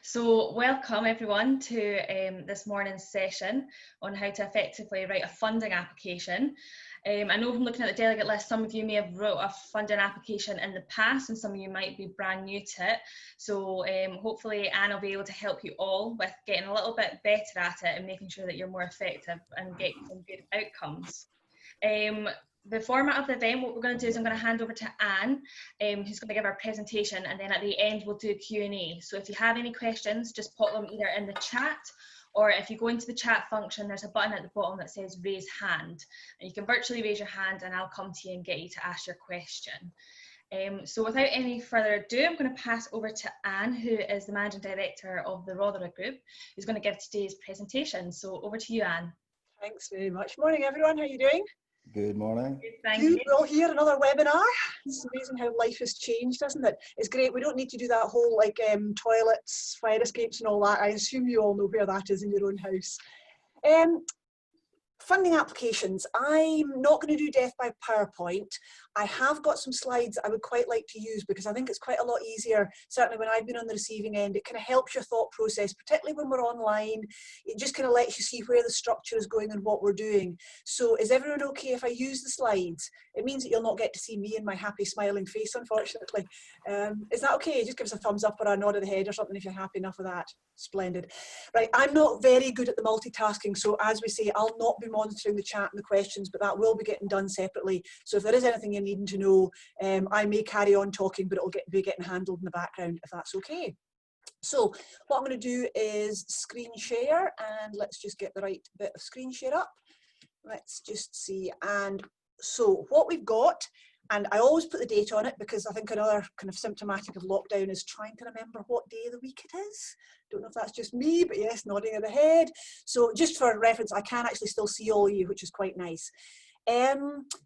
So welcome everyone to this morning's session on how to effectively write a funding application. I know from looking at the delegate list, some of you may have wrote a funding application in the past and some of you might be brand new to it. So hopefully Anne will be able to help you all with getting a little bit better at it and making sure that you're more effective and get some good outcomes. The format of the event, what we're going to do is I'm going to hand over to Anne, who's going to give our presentation, and then at the end we'll do a Q&A. So if you have any questions, just pop them either in the chat, or if you go into the chat function, there's a button at the bottom that says raise hand. And you can virtually raise your hand and I'll come to you and get you to ask your question. So without any further ado, I'm going to pass over to Anne, who is the Managing Director of the Rotherham Group, who's going to give today's presentation. So over to you, Anne. Thanks very much. Morning everyone, how are you doing? Good morning. Thank you. Well, here another webinar. It's amazing how life has changed, isn't it? It's great. We don't need to do that whole like toilets, fire escapes and all that. I assume you all know where that is in your own house. Funding applications. I'm not going to do death by PowerPoint. I have got some slides I would quite like to use because I think it's quite a lot easier. Certainly when I've been on the receiving end, it kind of helps your thought process, particularly when we're online. It just kind of lets you see where the structure is going and what we're doing. So is everyone okay if I use the slides? It means that you'll not get to see me and my happy smiling face, unfortunately. Is that okay? Just give us a thumbs up or a nod of the head or something if you're happy enough with that. Splendid. Right, I'm not very good at the multitasking, so as we say, I'll not be monitoring the chat and the questions, but that will be getting done separately. So if there is anything you're needing to know, I may carry on talking, but it'll be getting handled in the background if that's okay. So what I'm going to do is screen share, and let's just get the right bit of screen share up. Let's just see. And so what we've got, and I always put the date on it because I think another kind of symptomatic of lockdown is trying to remember what day of the week it is. Don't know if that's just me, but yes, nodding of the head. So just for reference, I can actually still see all of you, which is quite nice.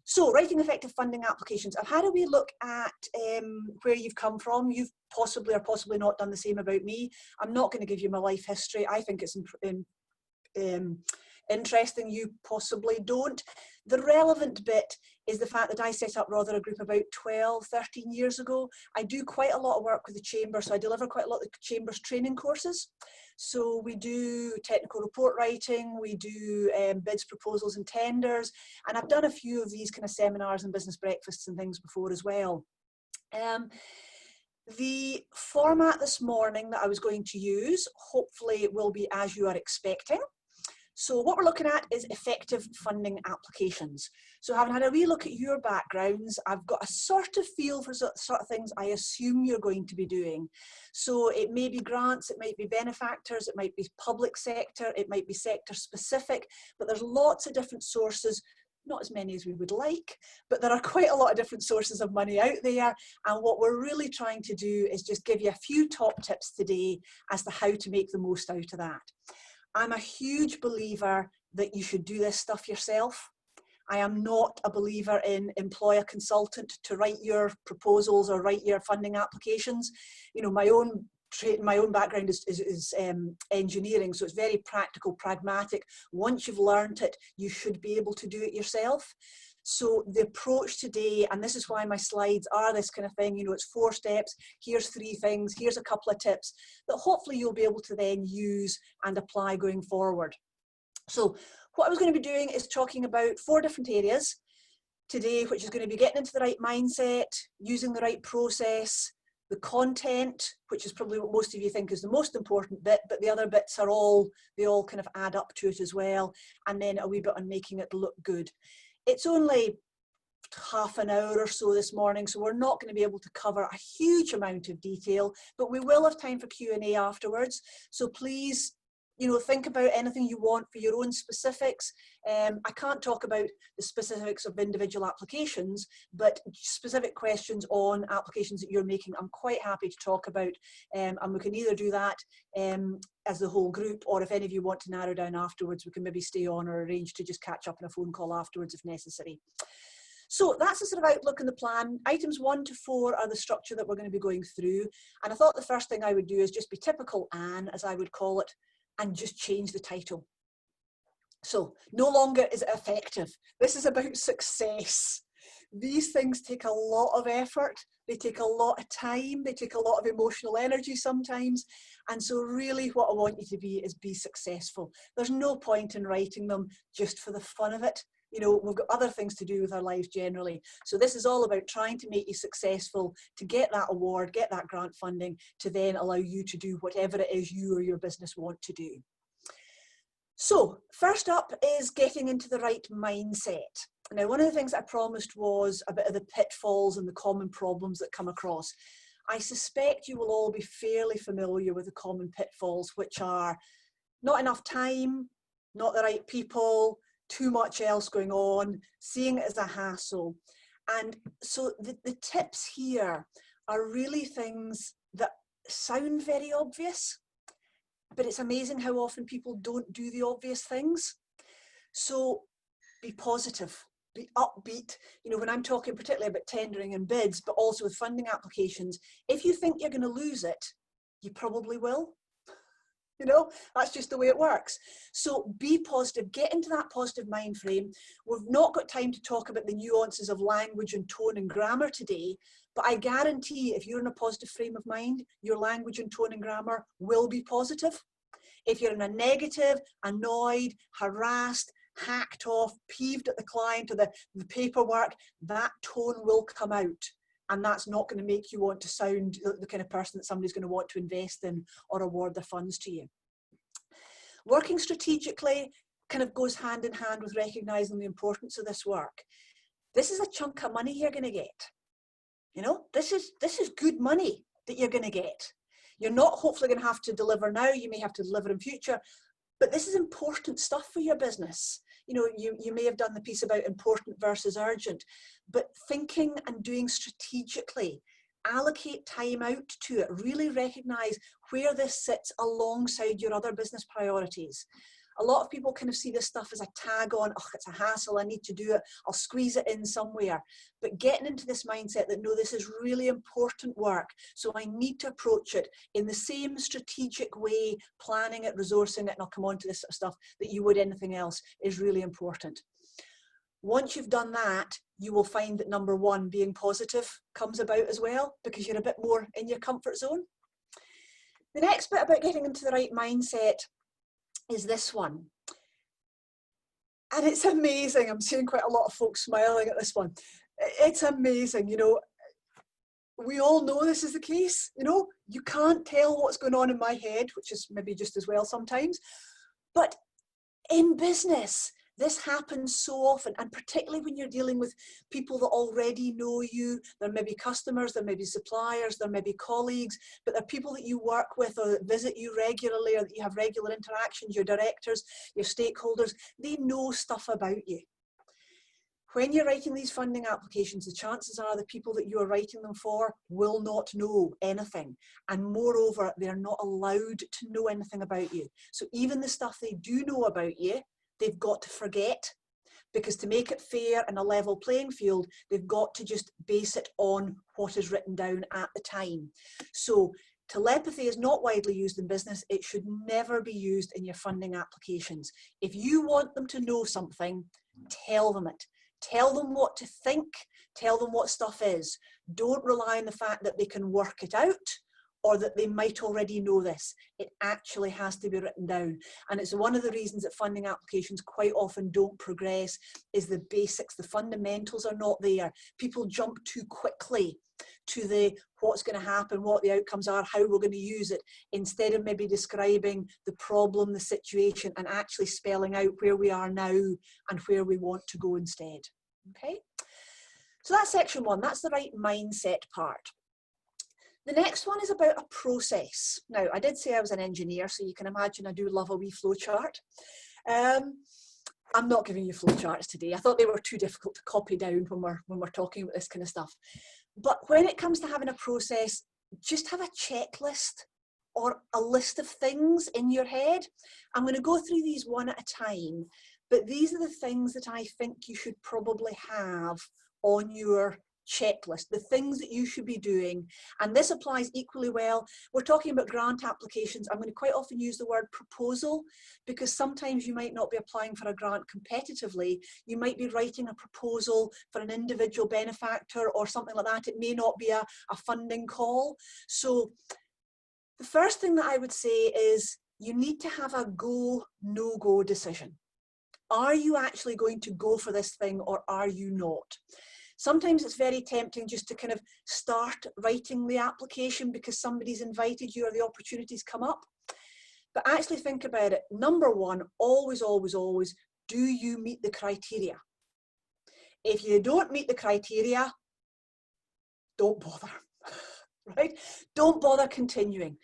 So writing effective funding applications. I've had a wee look at where you've come from. You've possibly or possibly not done the same about me. I'm not going to give you my life history. I think it's interesting, you possibly don't. The relevant bit is the fact that I set up Rotherham Group about 12, 13 years ago. I do quite a lot of work with the Chamber, so I deliver quite a lot of the Chamber's training courses. So we do technical report writing, we do bids, proposals and tenders, and I've done a few of these kind of seminars and business breakfasts and things before as well. The format this morning that I was going to use, hopefully it will be as you are expecting. So what we're looking at is effective funding applications. So having had a wee look at your backgrounds, I've got a sort of feel for sort of things I assume you're going to be doing. So it may be grants, it might be benefactors, it might be public sector, it might be sector specific, but there's lots of different sources, not as many as we would like, but there are quite a lot of different sources of money out there. And what we're really trying to do is just give you a few top tips today as to how to make the most out of that. I'm a huge believer that you should do this stuff yourself. I am not a believer in employ a consultant to write your proposals or write your funding applications. You know, my own background is engineering, so it's very practical, pragmatic. Once you've learned it, you should be able to do it yourself. So the approach today, and this is why my slides are this kind of thing, you know, it's 4 steps, here's 3 things, here's a couple of tips that hopefully you'll be able to then use and apply going forward. So what I was going to be doing is talking about 4 different areas today, which is going to be getting into the right mindset, using the right process, the content, which is probably what most of you think is the most important bit, but the other bits are they all kind of add up to it as well, and then a wee bit on making it look good. It's only half an hour or so this morning, so we're not going to be able to cover a huge amount of detail, but we will have time for Q&A afterwards. So please, you know, think about anything you want for your own specifics. I can't talk about the specifics of individual applications, but specific questions on applications that you're making, I'm quite happy to talk about, and we can either do that as the whole group, or if any of you want to narrow down afterwards, we can maybe stay on or arrange to just catch up on a phone call afterwards if necessary. So that's the sort of outlook and the plan. Items 1 to 4 are the structure that we're going to be going through. And I thought the first thing I would do is just be typical Anne, as I would call it, and just change the title. So no longer is it effective. This is about success. These things take a lot of effort. They take a lot of time. They take a lot of emotional energy sometimes. And so really what I want you to be is be successful. There's no point in writing them just for the fun of it. You know, we've got other things to do with our lives generally. So this is all about trying to make you successful, to get that award, get that grant funding, to then allow you to do whatever it is you or your business want to do. So first up is getting into the right mindset. Now, one of the things I promised was a bit of the pitfalls and the common problems that come across. I suspect you will all be fairly familiar with the common pitfalls, which are not enough time, not the right people, too much else going on, seeing it as a hassle. And so the tips here are really things that sound very obvious, but it's amazing how often people don't do the obvious things. So be positive, be upbeat. You know, when I'm talking particularly about tendering and bids, but also with funding applications, if you think you're going to lose it, you probably will. You know, that's just the way it works. So be positive, get into that positive mind frame. We've not got time to talk about the nuances of language and tone and grammar today, but I guarantee if you're in a positive frame of mind, your language and tone and grammar will be positive. If you're in a negative, annoyed, harassed, hacked off, peeved at the client or the paperwork, that tone will come out. And that's not going to make you want to sound the kind of person that somebody's going to want to invest in or award their funds to you. Working strategically kind of goes hand in hand with recognizing the importance of this work. This is a chunk of money you're going to get. You know, this is good money that you're going to get. You're not hopefully going to have to deliver now. You may have to deliver in future, but this is important stuff for your business. You know, you may have done the piece about important versus urgent, but thinking and doing strategically, allocate time out to it, really recognize where this sits alongside your other business priorities. A lot of people kind of see this stuff as a tag on, oh, it's a hassle, I need to do it, I'll squeeze it in somewhere. But getting into this mindset that, no, this is really important work, so I need to approach it in the same strategic way, planning it, resourcing it, and I'll come on to this sort of stuff, that you would anything else, is really important. Once you've done that, you will find that number one, being positive comes about as well, because you're a bit more in your comfort zone. The next bit about getting into the right mindset is this one. And it's amazing. I'm seeing quite a lot of folks smiling at this one. It's amazing. You know, we all know this is the case. You know, you can't tell what's going on in my head, which is maybe just as well sometimes. But in business, this happens so often, and particularly when you're dealing with people that already know you. There may be customers, there may be suppliers, there may be colleagues, but they're people that you work with or that visit you regularly or that you have regular interactions, your directors, your stakeholders. They know stuff about you. When you're writing these funding applications, the chances are the people that you are writing them for will not know anything. And moreover, they're not allowed to know anything about you. So even the stuff they do know about you, they've got to forget, because to make it fair and a level playing field, they've got to just base it on what is written down at the time. So telepathy is not widely used in business. It should never be used in your funding applications. If you want them to know something, tell them it. Tell them what to think. Tell them what stuff is. Don't rely on the fact that they can work it out or that they might already know this. It actually has to be written down. And it's one of the reasons that funding applications quite often don't progress, is the basics, the fundamentals are not there. People jump too quickly to the what's going to happen, what the outcomes are, how we're going to use it, instead of maybe describing the problem, the situation, and actually spelling out where we are now and where we want to go instead. Okay? So that's section one, that's the right mindset part. The next one is about a process. Now, I did say I was an engineer, so you can imagine I do love a wee flow chart. I'm not giving you flow charts today. I thought they were too difficult to copy down when we're talking about this kind of stuff. But when it comes to having a process, just have a checklist or a list of things in your head. I'm going to go through these one at a time, but these are the things that I think you should probably have on your checklist, the things that you should be doing. And this applies equally well. We're talking about grant applications. I'm going to quite often use the word proposal, because sometimes you might not be applying for a grant competitively. You might be writing a proposal for an individual benefactor or something like that. It may not be a funding call. So the first thing that I would say is you need to have a go, no-go decision. Are you actually going to go for this thing, or are you not? Sometimes it's very tempting just to kind of start writing the application because somebody's invited you or the opportunities come up. But actually think about it. Number one, always, always, always, do you meet the criteria? If you don't meet the criteria, don't bother, right? Don't bother continuing.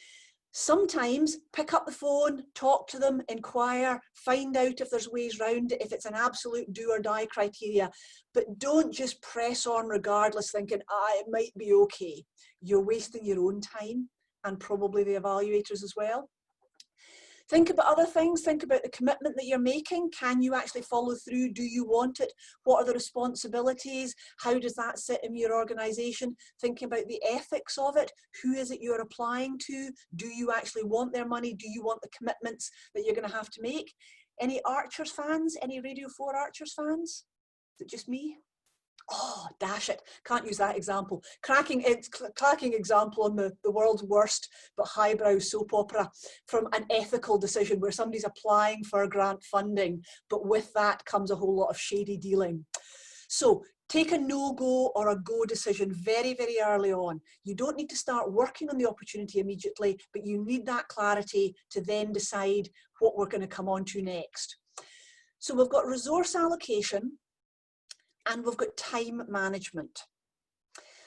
Sometimes pick up the phone, talk to them, inquire, find out if there's ways around it, if it's an absolute do or die criteria, but don't just press on regardless thinking, it might be okay. You're wasting your own time and probably the evaluators as well. Think about other things. Think about the commitment that you're making. Can you actually follow through? Do you want it? What are the responsibilities? How does that sit in your organisation? Thinking about the ethics of it. Who is it you're applying to? Do you actually want their money? Do you want the commitments that you're going to have to make? Any Archers fans? Any Radio 4 Archers fans? Is it just me? Oh, dash it. Can't use that example. Cracking example on the world's worst but highbrow soap opera from an ethical decision where somebody's applying for grant funding, but with that comes a whole lot of shady dealing. So take a no-go or a go decision very, very early on. You don't need to start working on the opportunity immediately, but you need that clarity to then decide what we're going to come on to next. So we've got resource allocation, and we've got time management.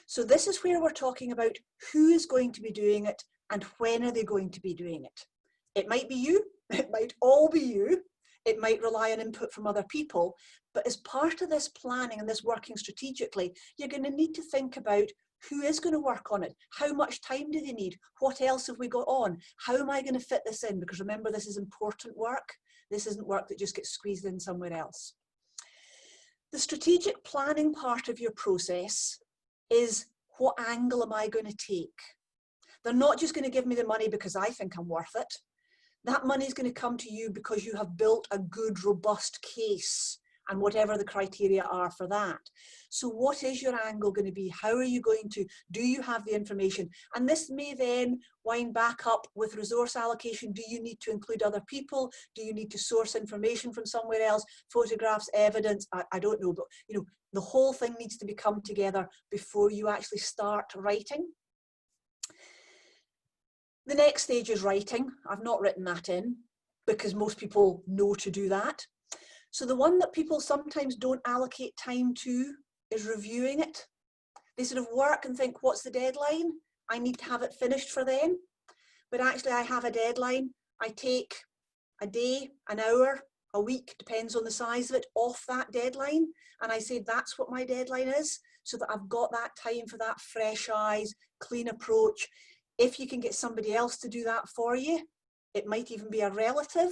So this is where we're talking about who is going to be doing it and when are they going to be doing it. It might be you, it might all be you, it might rely on input from other people, but as part of this planning and this working strategically, you're going to need to think about who is going to work on it, how much time do they need, what else have we got on, how am I going to fit this in, because remember, this is important work. This isn't work that just gets squeezed in somewhere else. The strategic planning part of your process is, what angle am I going to take? They're not just going to give me the money because I think I'm worth it. That money is going to come to you because you have built a good, robust case and whatever the criteria are for that. So what is your angle going to be? How are you going to, do you have the information? And this may then wind back up with resource allocation. Do you need to include other people? Do you need to source information from somewhere else? Photographs, evidence, I don't know, but you know, the whole thing needs to be come together before you actually start writing. The next stage is writing. I've not written that in because most people know to do that. So the one that people sometimes don't allocate time to is reviewing it. They sort of work and think, what's the deadline? I need to have it finished for then. But actually I have a deadline. I take a day, an hour, a week, depends on the size of it, off that deadline. And I say, that's what my deadline is, so that I've got that time for that fresh eyes, clean approach. If you can get somebody else to do that for you, it might even be a relative,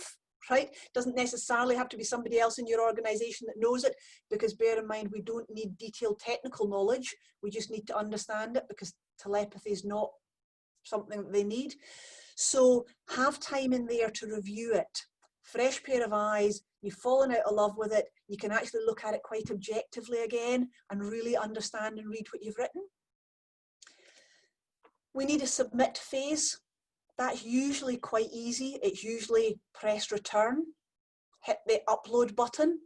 right? It doesn't necessarily have to be somebody else in your organization that knows it, because bear in mind, we don't need detailed technical knowledge. We just need to understand it, because telepathy is not something that they need. So have time in there to review it. Fresh pair of eyes, you've fallen out of love with it. You can actually look at it quite objectively again and really understand and read what you've written. We need a submit phase. That's usually quite easy. It's usually press return, hit the upload button,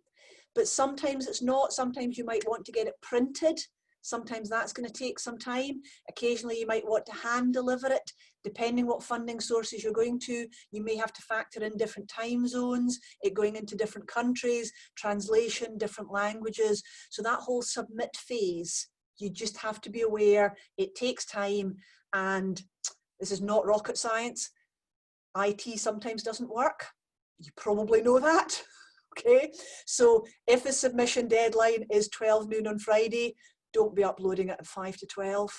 but sometimes it's not. Sometimes you might want to get it printed. Sometimes that's going to take some time. Occasionally you might want to hand deliver it. Depending what funding sources you're going to, you may have to factor in different time zones, it going into different countries, translation, different languages. So that whole submit phase, you just have to be aware it takes time, and this is not rocket science. IT sometimes doesn't work. You probably know that. Okay, so if the submission deadline is 12 noon on Friday, don't be uploading it at 5 to 12.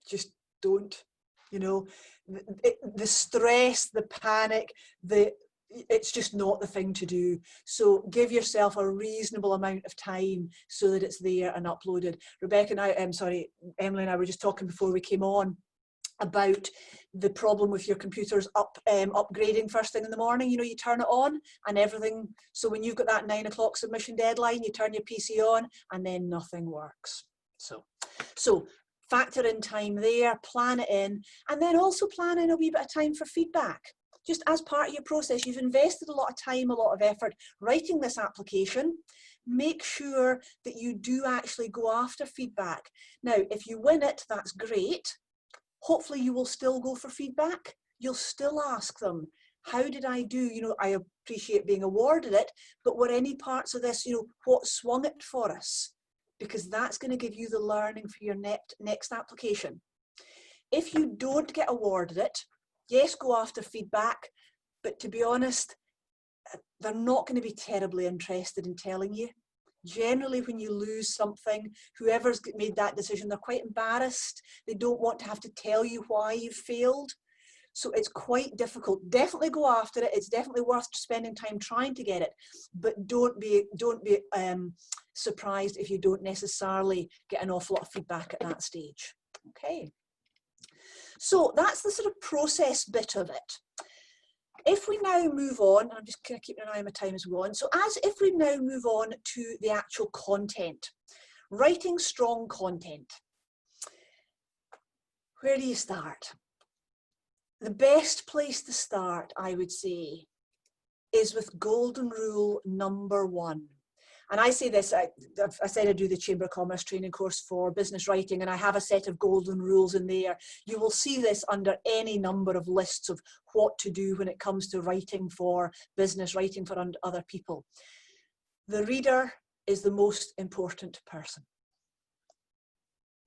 Just don't. You know, the stress, the panic, the it's just not the thing to do. So give yourself a reasonable amount of time so that it's there and uploaded. Emily and I were just talking before we came on about the problem with your computers upgrading first thing in the morning. You know, you turn it on and everything. So when you've got that 9 o'clock submission deadline, you turn your PC on and then nothing works. So factor in time there, plan it in, and then also plan in a wee bit of time for feedback. Just as part of your process, you've invested a lot of time, a lot of effort writing this application. Make sure that you do actually go after feedback. Now, if you win it, that's great. Hopefully you will still go for feedback. You'll still ask them, how did I do? You know, I appreciate being awarded it, but were any parts of this, you know, what swung it for us? Because that's going to give you the learning for your next application. If you don't get awarded it, yes, go after feedback, but to be honest, they're not going to be terribly interested in telling you. Generally, when you lose something, whoever's made that decision, they're quite embarrassed. They don't want to have to tell you why you've failed. So it's quite difficult. Definitely go after it. It's definitely worth spending time trying to get it, but don't be surprised if you don't necessarily get an awful lot of feedback at that stage. Okay. So that's the sort of process bit of it. If we now move on, I'm just kind of keeping an eye on my time as we go on. So if we now move on to the actual content, writing strong content, where do you start? The best place to start, I would say, is with golden rule number 1. And I say this, I said I do the Chamber of Commerce training course for business writing, and I have a set of golden rules in there. You will see this under any number of lists of what to do when it comes to writing for business, writing for other people. The reader is the most important person.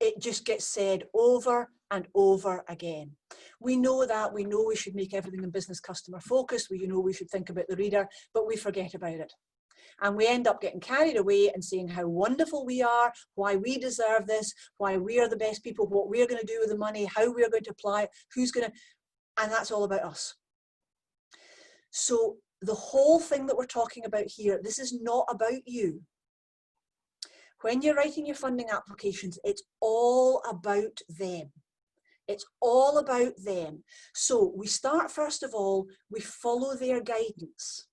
It just gets said over and over again. We know that, we know we should make everything in business customer focused, we know we should think about the reader, but we forget about it. And we end up getting carried away and saying how wonderful we are, why we deserve this, why we are the best people, what we're going to do with the money, how we're going to apply it, who's going to, and that's all about us. So the whole thing that we're talking about here, this is not about you. When you're writing your funding applications, it's all about them. It's all about them. So we start, first of all, we follow their guidance.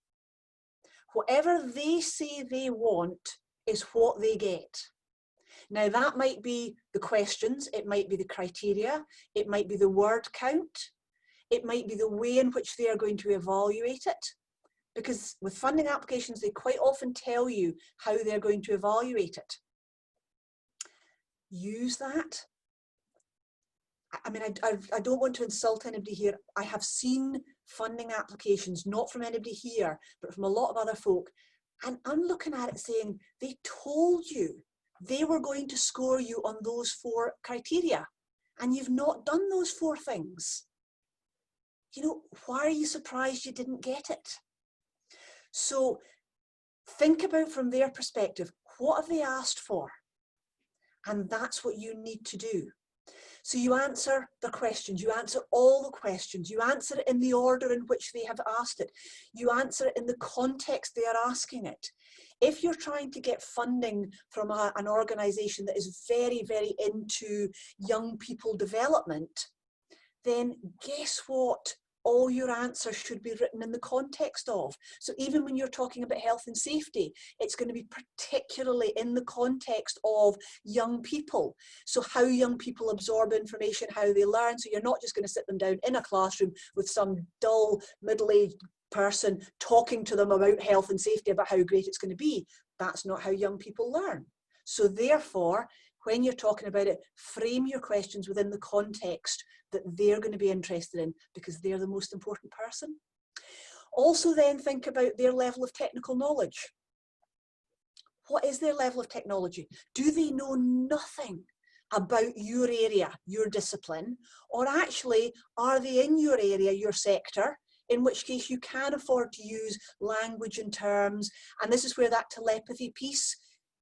Whatever they say they want is what they get. Now that might be the questions, it might be the criteria, it might be the word count, it might be the way in which they are going to evaluate it. Because with funding applications, they quite often tell you how they're going to evaluate it. Use that. I mean, I don't want to insult anybody here. I have seen funding applications, not from anybody here, but from a lot of other folk. And I'm looking at it saying, they told you they were going to score you on those 4 criteria, and you've not done those 4 things. You know, why are you surprised you didn't get it? So think about from their perspective, what have they asked for? And that's what you need to do. So you answer the questions, you answer all the questions, you answer it in the order in which they have asked it, you answer it in the context they are asking it. If you're trying to get funding from an organisation that is very, very into young people development, then guess what? All your answers should be written in the context of. So even when you're talking about health and safety, it's going to be particularly in the context of young people. So how young people absorb information, how they learn. So you're not just going to sit them down in a classroom with some dull middle-aged person talking to them about health and safety, about how great it's going to be. That's not how young people learn. So therefore, when you're talking about it, frame your questions within the context that they're going to be interested in, because they're the most important person. Also then think about their level of technical knowledge. What is their level of technology? Do they know nothing about your area, your discipline, or actually are they in your area, your sector, in which case you can afford to use language and terms, and this is where that telepathy piece,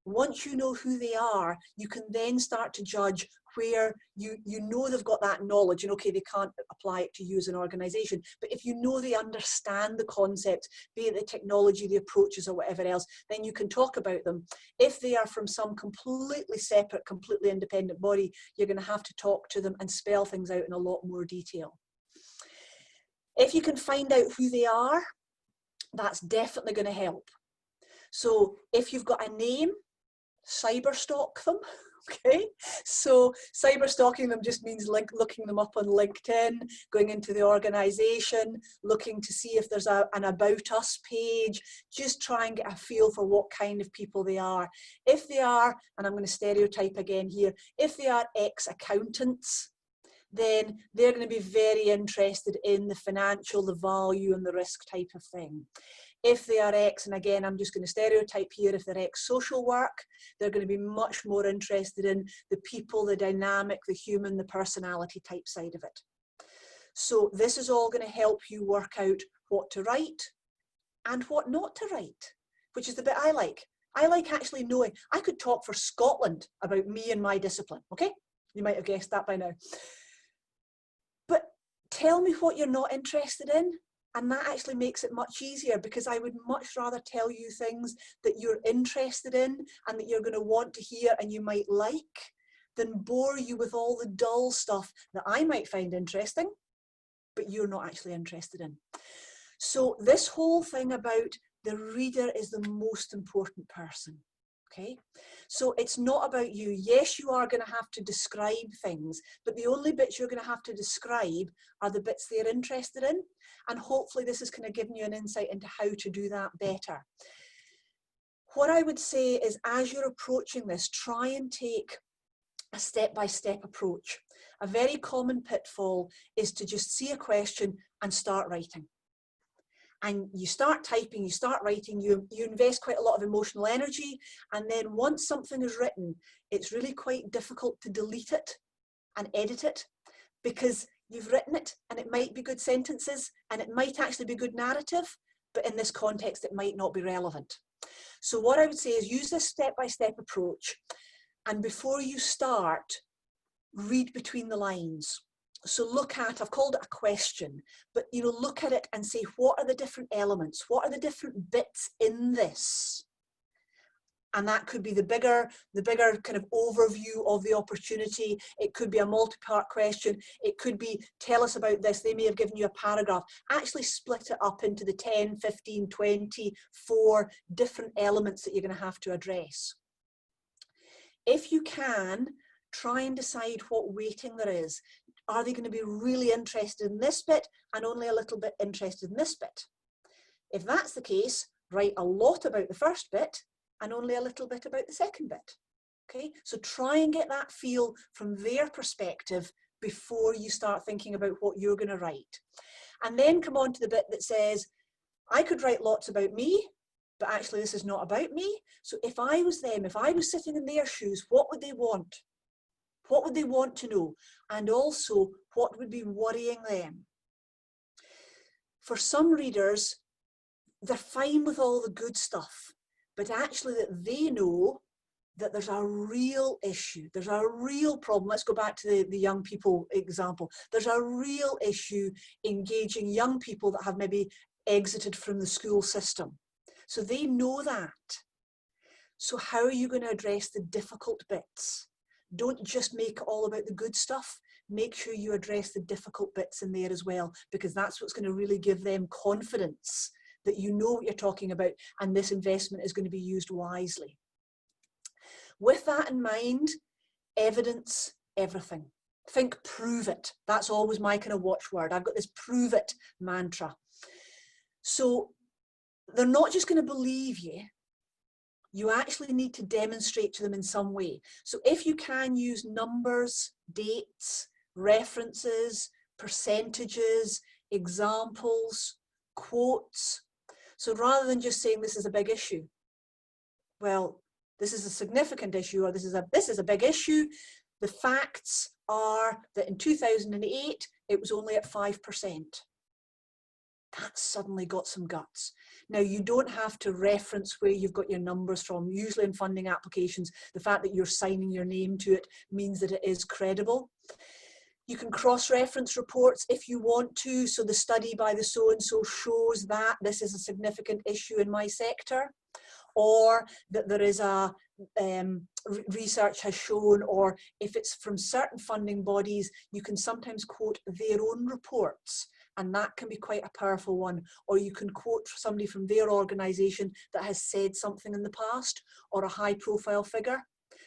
once you know who they are, you can then start to judge where you know they've got that knowledge, and okay, they can't apply it to you as an organization, but if you know they understand the concept, be it the technology, the approaches, or whatever else, then you can talk about them. If they are from some completely separate, completely independent body, you're going to have to talk to them and spell things out in a lot more detail. If you can find out who they are, that's definitely going to help. So if you've got a name, cyber stalk them. Okay, so cyber stalking them just means looking them up on LinkedIn, going into the organization, looking to see if there's an About Us page, just try and get a feel for what kind of people they are. If they are, and I'm going to stereotype again here, if they are ex-accountants, then they're going to be very interested in the financial, the value and the risk type of thing. If they are ex, and again, I'm just going to stereotype here, if they're ex-social work, they're going to be much more interested in the people, the dynamic, the human, the personality type side of it. So this is all going to help you work out what to write and what not to write, which is the bit I like. I like actually knowing. I could talk for Scotland about me and my discipline, okay? You might have guessed that by now. But tell me what you're not interested in. And that actually makes it much easier, because I would much rather tell you things that you're interested in and that you're going to want to hear and you might like, than bore you with all the dull stuff that I might find interesting, but you're not actually interested in. So this whole thing about the reader is the most important person. Okay, so it's not about you. Yes, you are going to have to describe things, but the only bits you're going to have to describe are the bits they're interested in. And hopefully this is kind of giving you an insight into how to do that better. What I would say is, as you're approaching this, try and take a step-by-step approach. A very common pitfall is to just see a question and start writing. And you start typing, you start writing, you invest quite a lot of emotional energy, and then once something is written, it's really quite difficult to delete it and edit it, because you've written it and it might be good sentences and it might actually be good narrative, but in this context it might not be relevant. So what I would say is use this step-by-step approach, and before you start, read between the lines. So look at, I've called it a question, but look at it and say, what are the different elements? What are the different bits in this? And that could be the bigger kind of overview of the opportunity. It could be a multi-part question. It could be, tell us about this. They may have given you a paragraph. Actually split it up into the 10, 15, 24 different elements that you're going to have to address. If you can, try and decide what weighting there is. Are they going to be really interested in this bit and only a little bit interested in this bit? If that's the case, write a lot about the first bit and only a little bit about the second bit. Okay, so try and get that feel from their perspective before you start thinking about what you're going to write. And then come on to the bit that says, I could write lots about me, but actually this is not about me. So if I was them, if I was sitting in their shoes, what would they want? What would they want to know? And also, what would be worrying them? For some readers, they're fine with all the good stuff, but actually that they know that there's a real issue. There's a real problem. Let's go back to the young people example. There's a real issue engaging young people that have maybe exited from the school system. So they know that. So how are you going to address the difficult bits? Don't just make it all about the good stuff. Make sure you address the difficult bits in there as well, because that's what's going to really give them confidence that you know what you're talking about and this investment is going to be used wisely. With that in mind, evidence everything. Think prove it. That's always my kind of watchword. I've got this prove it mantra. So they're not just going to believe you. You actually need to demonstrate to them in some way. So if you can use numbers, dates, references, percentages, examples, quotes. So rather than just saying this is a big issue, well, this is a significant issue, or this is a big issue. The facts are that in 2008, it was only at 5%. That's suddenly got some guts. Now, you don't have to reference where you've got your numbers from. Usually in funding applications, the fact that you're signing your name to it means that it is credible. You can cross-reference reports if you want to. So the study by the so-and-so shows that this is a significant issue in my sector, or that there is a research has shown, or if it's from certain funding bodies, you can sometimes quote their own reports, and that can be quite a powerful one. Or you can quote somebody from their organisation that has said something in the past, or a high-profile figure.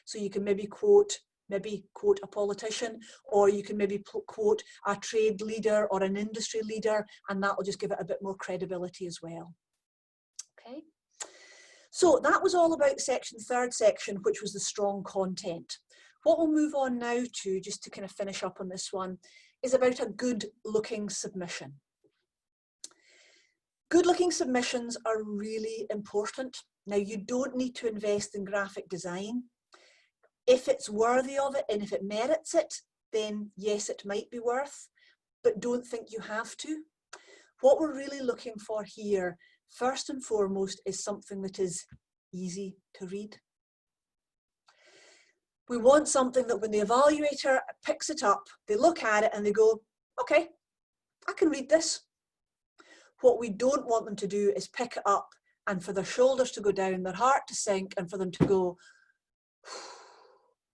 So you can maybe quote a politician, or you can maybe quote a trade leader or an industry leader, and that will just give it a bit more credibility as well. Okay. So that was all about third section, which was the strong content. What we'll move on now to, just to kind of finish up on this one, is about a good looking submission. Good looking submissions are really important. Now, you don't need to invest in graphic design. If it's worthy of it and if it merits it, then yes, it might be worth, but don't think you have to. What we're really looking for here, first and foremost, is something that is easy to read. We want something that when the evaluator picks it up, they look at it and they go, okay, I can read this. What we don't want them to do is pick it up and for their shoulders to go down, their heart to sink, and for them to go,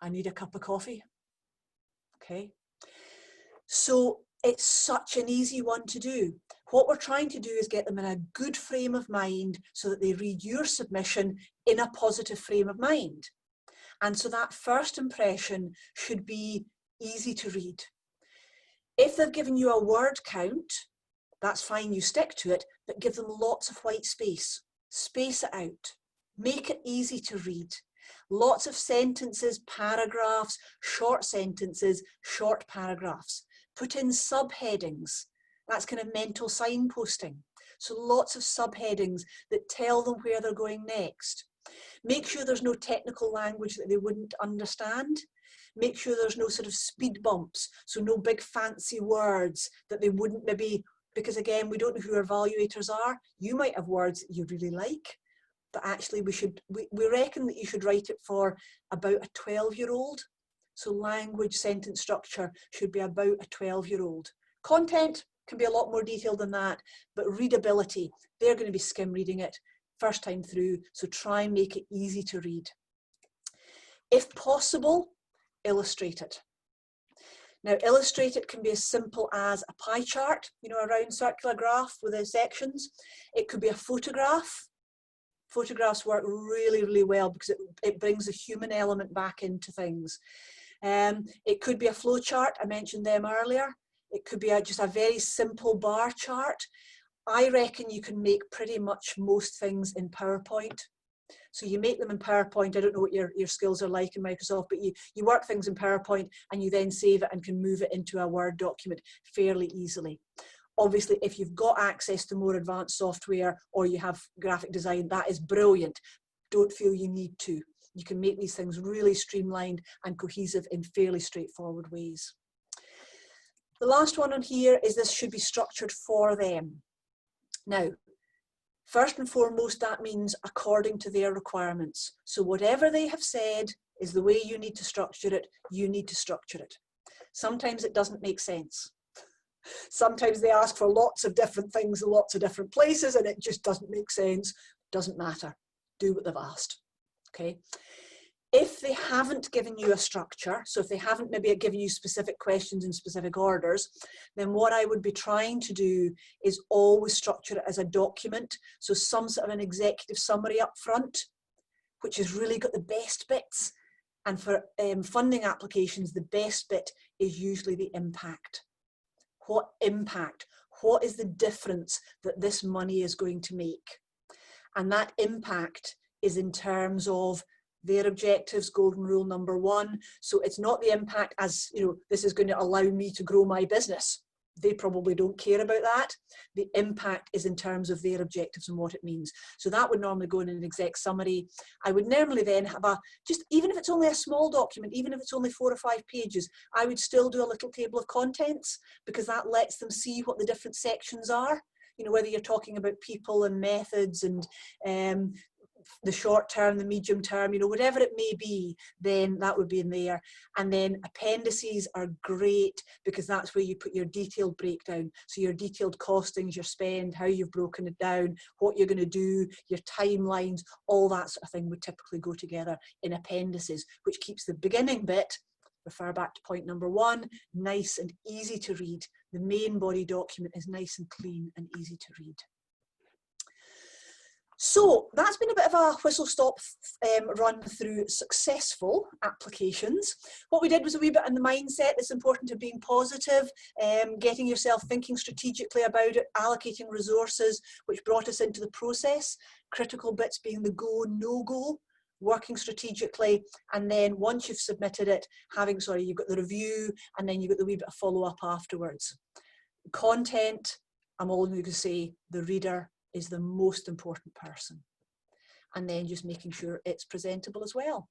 I need a cup of coffee. Okay. So it's such an easy one to do. What we're trying to do is get them in a good frame of mind so that they read your submission in a positive frame of mind. And so that first impression should be easy to read. If they've given you a word count, that's fine, you stick to it, but give them lots of white space. Space it out. Make it easy to read. Lots of sentences, paragraphs, short sentences, short paragraphs. Put in subheadings. That's kind of mental signposting. So lots of subheadings that tell them where they're going next. Make sure there's no technical language that they wouldn't understand. Make sure there's no sort of speed bumps, so no big fancy words that they wouldn't maybe, because again, we don't know who our evaluators are. You might have words that you really like, but actually we reckon that you should write it for about a 12-year-old. So language, sentence structure should be about a 12-year-old. Content can be a lot more detailed than that, but readability, they're going to be skim reading it first time through, so try and make it easy to read. If possible, illustrate it. Now, illustrate it can be as simple as a pie chart, you know, a round circular graph with the sections. It could be a photograph. Photographs work really, really well because it brings the human element back into things. It could be a flow chart. I mentioned them earlier. It could be just a very simple bar chart. I reckon you can make pretty much most things in PowerPoint. So you make them in PowerPoint. I don't know what your skills are like in Microsoft, but you work things in PowerPoint and you then save it and can move it into a Word document fairly easily. Obviously, if you've got access to more advanced software or you have graphic design, that is brilliant. Don't feel you need to. You can make these things really streamlined and cohesive in fairly straightforward ways. The last one on here is this should be structured for them. Now, first and foremost, that means according to their requirements. So whatever they have said is the way you need to structure it, you need to structure it. Sometimes it doesn't make sense. Sometimes they ask for lots of different things in lots of different places and it just doesn't make sense. Doesn't matter. Do what they've asked. Okay. If they haven't given you a structure, so if they haven't maybe given you specific questions in specific orders, then what I would be trying to do is always structure it as a document. So some sort of an executive summary up front, which has really got the best bits. And for funding applications, the best bit is usually the impact. What impact? What is the difference that this money is going to make? And that impact is in terms of their objectives, golden rule number 1. So it's not the impact as, you know, this is going to allow me to grow my business. They probably don't care about that. The impact is in terms of their objectives and what it means. So that would normally go in an exec summary. I would normally then have just even if it's only a small document, even if it's only 4 or 5 pages, I would still do a little table of contents because that lets them see what the different sections are. you know, whether you're talking about people and methods and the short term, the medium term, you know, whatever it may be, then that would be in there. And then appendices are great because that's where you put your detailed breakdown. So your detailed costings, your spend, how you've broken it down, what you're going to do, your timelines, all that sort of thing would typically go together in appendices, which keeps the beginning bit, refer back to point number 1, nice and easy to read. The main body document is nice and clean and easy to read. So that's been a bit of a whistle-stop run through successful applications. What we did was a wee bit in the mindset. It's important to being positive, getting yourself thinking strategically about it, allocating resources, which brought us into the process. Critical bits being the go, no go, working strategically, and then once you've submitted it, you've got the review, and then you've got the wee bit of follow-up afterwards. Content, I'm only going to say the reader is the most important person, and then just making sure it's presentable as well.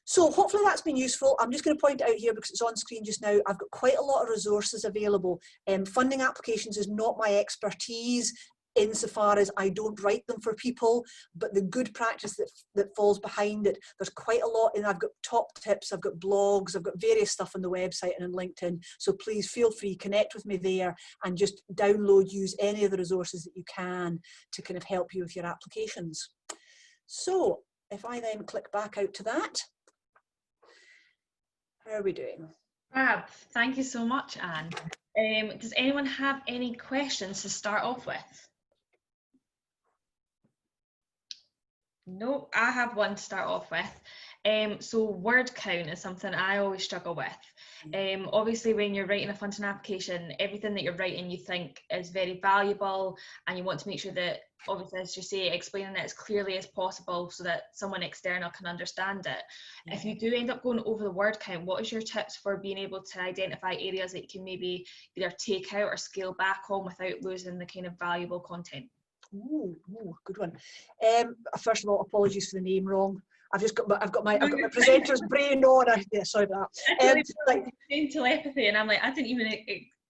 So hopefully that's been useful. I'm just going to point out here, because it's on screen just now, I've got quite a lot of resources available. Funding applications is not my expertise insofar as I don't write them for people, but the good practice that falls behind it, there's quite a lot, and I've got top tips, I've got blogs, I've got various stuff on the website and on LinkedIn, so please feel free, connect with me there and just download, use any of the resources that you can to kind of help you with your applications. So if I then click back out to that, how are we doing? Fab, thank you so much, Anne. Does anyone have any questions to start off with? No, I have one to start off with. So word count is something I always struggle with. Obviously, when you're writing a funding application, everything that you're writing you think is very valuable, and you want to make sure that, obviously, as you say, explaining it as clearly as possible so that someone external can understand it. If you do end up going over the word count, what is your tips for being able to identify areas that you can maybe either take out or scale back on without losing the kind of valuable content? Ooh, good one. First of all, apologies for the name wrong. I've got my presenter's brain on. Yeah, sorry about that. Like telepathy, and I'm like, I didn't even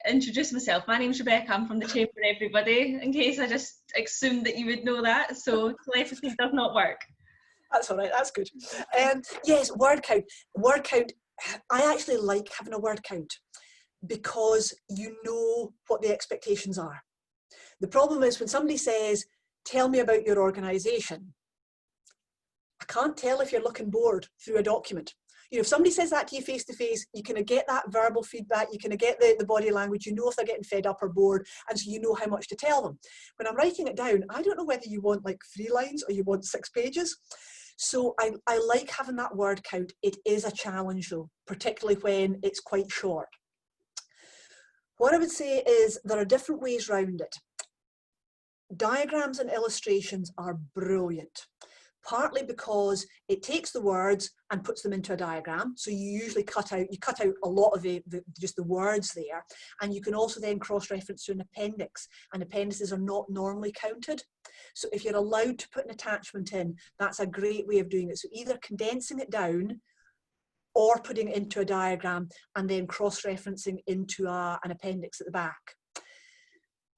introduce myself. My name's Rebecca. I'm from the Chamber, everybody. In case I just assumed that you would know that. So telepathy does not work. That's all right. That's good. Yes, word count. Word count. I actually like having a word count because you know what the expectations are. The problem is when somebody says, tell me about your organisation, I can't tell if you're looking bored through a document. You know, if somebody says that to you face to face, you kind of get that verbal feedback, you kind of get the body language, you know if they're getting fed up or bored, and so you know how much to tell them. When I'm writing it down, I don't know whether you want like 3 lines or you want 6 pages. So I like having that word count. It is a challenge though, particularly when it's quite short. What I would say is there are different ways around it. Diagrams and illustrations are brilliant, partly because it takes the words and puts them into a diagram. So you usually cut out a lot of just the words there, and you can also then cross-reference to an appendix, and appendices are not normally counted. So if you're allowed to put an attachment in, that's a great way of doing it. So either condensing it down or putting it into a diagram and then cross-referencing into an appendix at the back.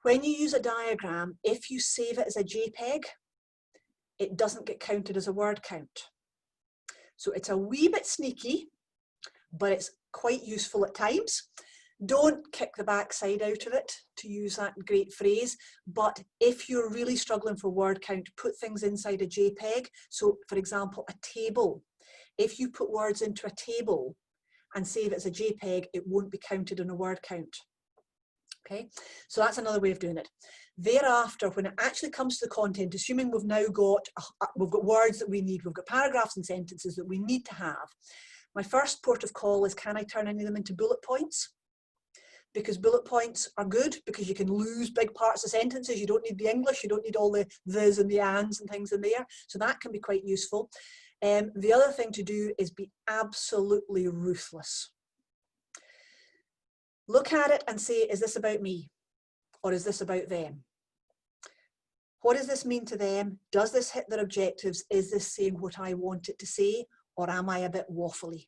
When you use a diagram, if you save it as a JPEG, it doesn't get counted as a word count. So it's a wee bit sneaky, but it's quite useful at times. Don't kick the backside out of it, to use that great phrase, but if you're really struggling for word count, put things inside a JPEG. So for example, a table. If you put words into a table and save it as a JPEG, it won't be counted in a word count. Okay, so that's another way of doing it. Thereafter, when it actually comes to the content, assuming we've now got words that we need, we've got paragraphs and sentences that we need to have, my first port of call is, can I turn any of them into bullet points? Because bullet points are good because you can lose big parts of sentences. You don't need the English, you don't need all the thes and the ands and things in there. So that can be quite useful. The other thing to do is be absolutely ruthless. Look at it and say, is this about me? Or is this about them? What does this mean to them? Does this hit their objectives? Is this saying what I want it to say? Or am I a bit waffly?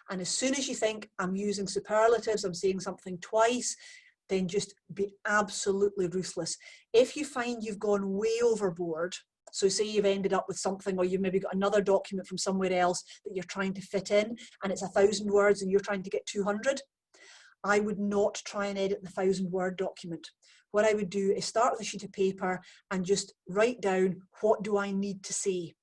And as soon as you think I'm using superlatives, I'm saying something twice, then just be absolutely ruthless. If you find you've gone way overboard, so say you've ended up with something, or you've maybe got another document from somewhere else that you're trying to fit in, and it's 1,000 words and you're trying to get 200, I would not try and edit the 1,000-word document. What I would do is start with a sheet of paper and just write down, what do I need to say?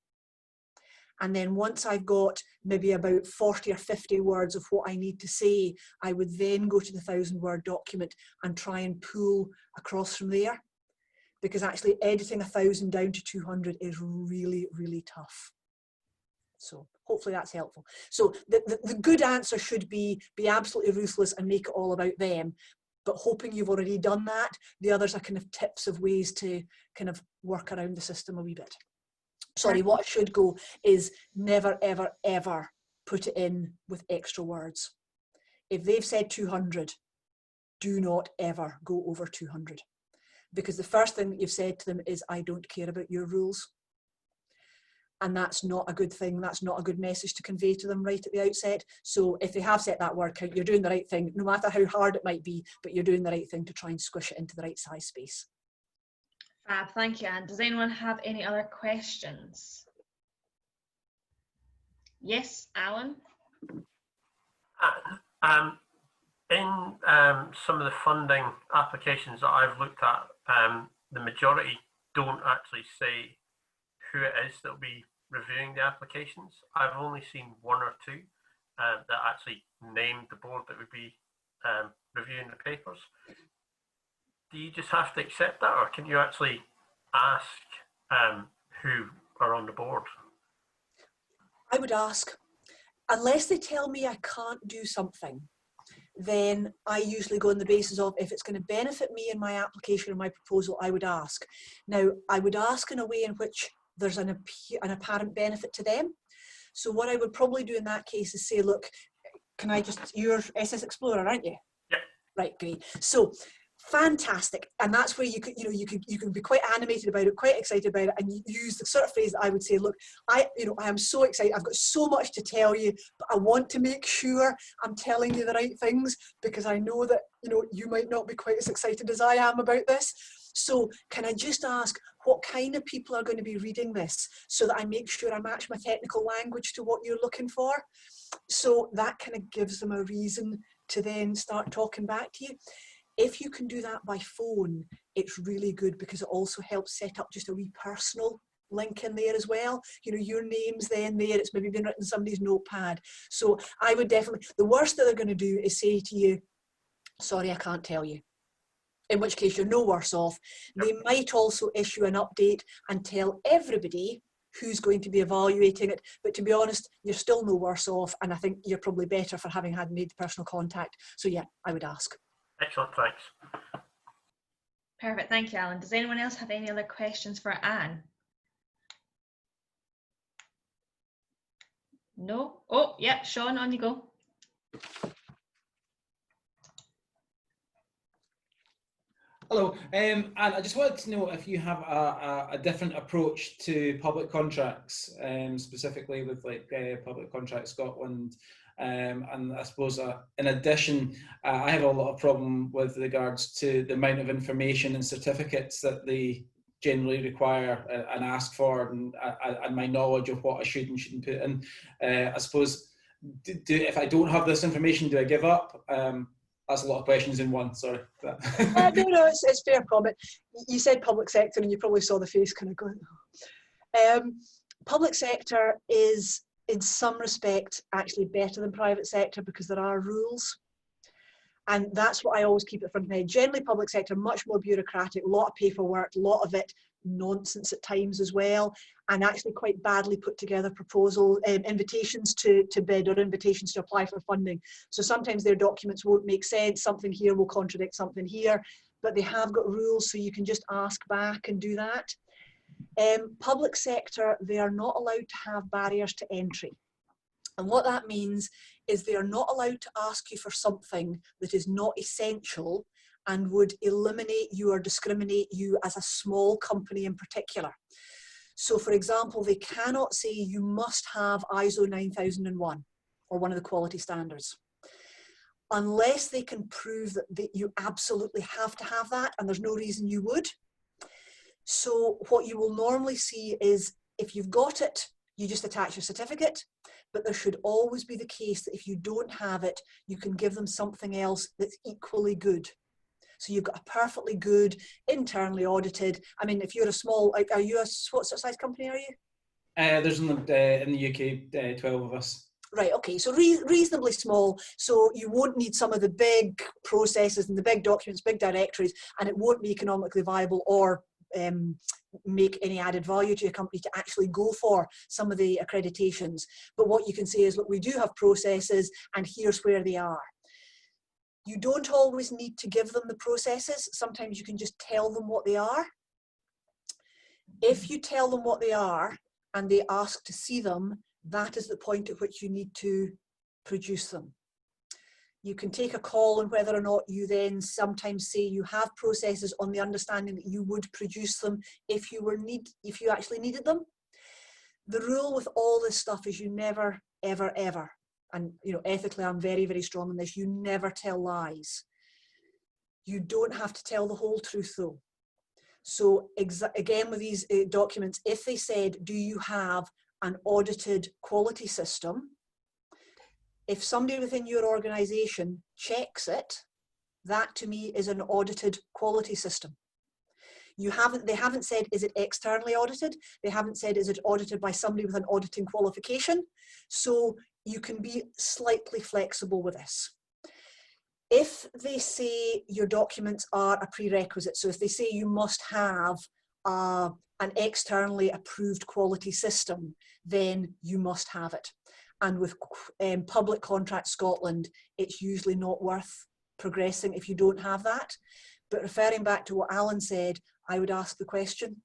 And then once I've got maybe about 40 or 50 words of what I need to say, I would then go to the 1,000-word document and try and pull across from there. Because actually editing 1,000 down to 200 is really, really tough. So hopefully that's helpful. So the good answer should be absolutely ruthless and make it all about them. But hoping you've already done that, the others are kind of tips of ways to kind of work around the system a wee bit. Sorry, what I should go is never, ever, ever put it in with extra words. If they've said 200, do not ever go over 200. Because the first thing that you've said to them is, I don't care about your rules. And that's not a good thing. That's not a good message to convey to them right at the outset. So if they have set that word count, you're doing the right thing, no matter how hard it might be, but you're doing the right thing to try and squish it into the right size space. Fab, thank you, Anne. Does anyone have any other questions? Yes, Alan? In some of the funding applications that I've looked at, the majority don't actually say who it is that will be reviewing the applications. I've only seen one or two that actually named the board that would be reviewing the papers. Do you just have to accept that, or can you actually ask who are on the board? I would ask. Unless they tell me I can't do something, then I usually go on the basis of, if it's going to benefit me in my application or my proposal, I would ask. Now, I would ask in a way in which there's an apparent benefit to them. So what I would probably do in that case is say, look, can I just, you're SS Explorer, aren't you? Yeah. Right, great. So fantastic. And that's where you can be quite animated about it, quite excited about it, and you use the sort of phrase that I would say, look, I am so excited, I've got so much to tell you, but I want to make sure I'm telling you the right things, because I know that you might not be quite as excited as I am about this. So can I just ask what kind of people are going to be reading this, so that I make sure I match my technical language to what you're looking for? So that kind of gives them a reason to then start talking back to you. If you can do that by phone, it's really good, because it also helps set up just a wee personal link in there as well. Your name's then there, it's maybe been written in somebody's notepad. So I would definitely, the worst that they're going to do is say to you, sorry, I can't tell you. In which case you're no worse off. They might also issue an update and tell everybody who's going to be evaluating it, but to be honest, you're still no worse off, and I think you're probably better for having had made the personal contact. So yeah, I would ask. Excellent, thanks. Perfect, thank you, Alan. Does anyone else have any other questions for Anne? No? Oh, yeah, Sean, on you go. Hello, and I just wanted to know if you have a different approach to public contracts, specifically with Public Contract Scotland. And I suppose in addition, I have a lot of problem with regards to the amount of information and certificates that they generally require and ask for, and my knowledge of what I should and shouldn't put in. I suppose, if I don't have this information, do I give up? That's a lot of questions in one, sorry. No, it's fair comment. You said public sector and you probably saw the face kind of going. Public sector is, in some respect, actually better than private sector, because there are rules. And that's what I always keep at front of my head. Generally, public sector, much more bureaucratic, a lot of paperwork, a lot of it nonsense at times as well, and actually quite badly put together invitations to bid, or invitations to apply for funding. So sometimes their documents won't make sense, something here will contradict something here, but they have got rules, so you can just ask back and do that. Public sector, they are not allowed to have barriers to entry. And what that means is they are not allowed to ask you for something that is not essential and would eliminate you or discriminate you as a small company in particular. So for example, they cannot say you must have ISO 9001 or one of the quality standards. unless they can prove that you absolutely have to have that, and there's no reason you would. So what you will normally see is, if you've got it, you just attach your certificate, but there should always be the case that if you don't have it, you can give them something else that's equally good. So you've got a perfectly good, internally audited, I mean, if you're a small, are you what sort of size company are you? There's in the UK 12 of us. Right, okay, so reasonably small, so you won't need some of the big processes and the big documents, big directories, and it won't be economically viable or make any added value to your company to actually go for some of the accreditations. But what you can say is, look, we do have processes and here's where they are. You don't always need to give them the processes. Sometimes you can just tell them what they are. If you tell them what they are and they ask to see them, that is the point at which you need to produce them. You can take a call on whether or not you then sometimes say you have processes on the understanding that you would produce them if you actually needed them. The rule with all this stuff is you never, ever, ever, and you know, ethically I'm very, very strong on this, you never tell lies. You don't have to tell the whole truth though. So again with these documents, if they said, do you have an audited quality system? If somebody within your organization checks it, that to me is an audited quality system. They haven't said, is it externally audited? They haven't said, is it audited by somebody with an auditing qualification? So you can be slightly flexible with this. If they say your documents are a prerequisite, so if they say you must have an externally approved quality system, then you must have it. And with Public Contract Scotland, it's usually not worth progressing if you don't have that. But referring back to what Alan said, I would ask the question.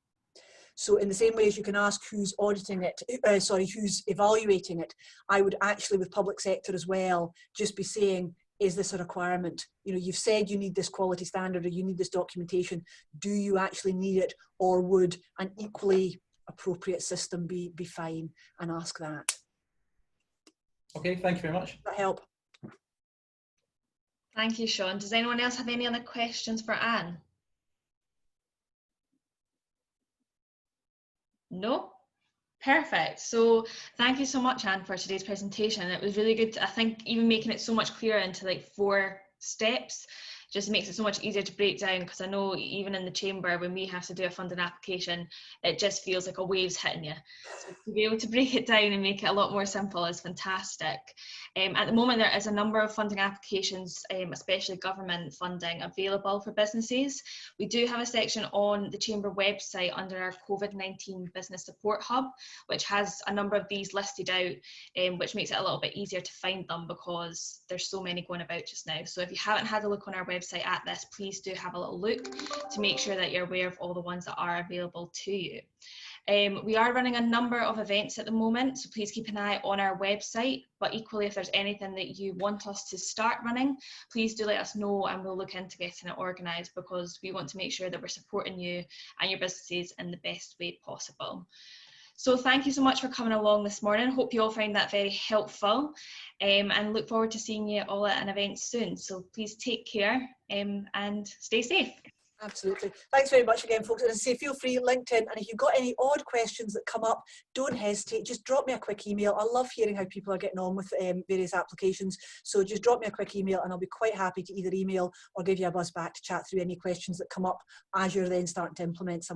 So in the same way as you can ask who's auditing it, who's evaluating it, I would actually, with public sector as well, just be saying, is this a requirement? You know, you've said you need this quality standard or you need this documentation. Do you actually need it, or would an equally appropriate system be fine? And ask that. Okay, thank you very much. Does that help? Thank you, Sean. Does anyone else have any other questions for Anne? No? Perfect. So thank you so much, Anne, for today's presentation. It was really good. I think even making it so much clearer into like 4 steps just makes it so much easier to break down, because I know even in the chamber when we have to do a funding application, it just feels like a wave's hitting you. So to be able to break it down and make it a lot more simple is fantastic. At the moment there is a number of funding applications, especially government funding, available for businesses. We do have a section on the chamber website under our COVID-19 Business Support Hub, which has a number of these listed out, which makes it a little bit easier to find them because there's so many going about just now. So if you haven't had a look on our website at this, please do have a little look to make sure that you're aware of all the ones that are available to you. We are running a number of events at the moment, so please keep an eye on our website, but equally if there's anything that you want us to start running, please do let us know and we'll look into getting it organised, because we want to make sure that we're supporting you and your businesses in the best way possible. So thank you so much for coming along this morning. Hope you all found that very helpful, and look forward to seeing you all at an event soon. So please take care and stay safe. Absolutely. Thanks very much again, folks. And as I say, feel free, LinkedIn, and if you've got any odd questions that come up, don't hesitate. Just drop me a quick email. I love hearing how people are getting on with various applications. So just drop me a quick email and I'll be quite happy to either email or give you a buzz back to chat through any questions that come up as you're then starting to implement some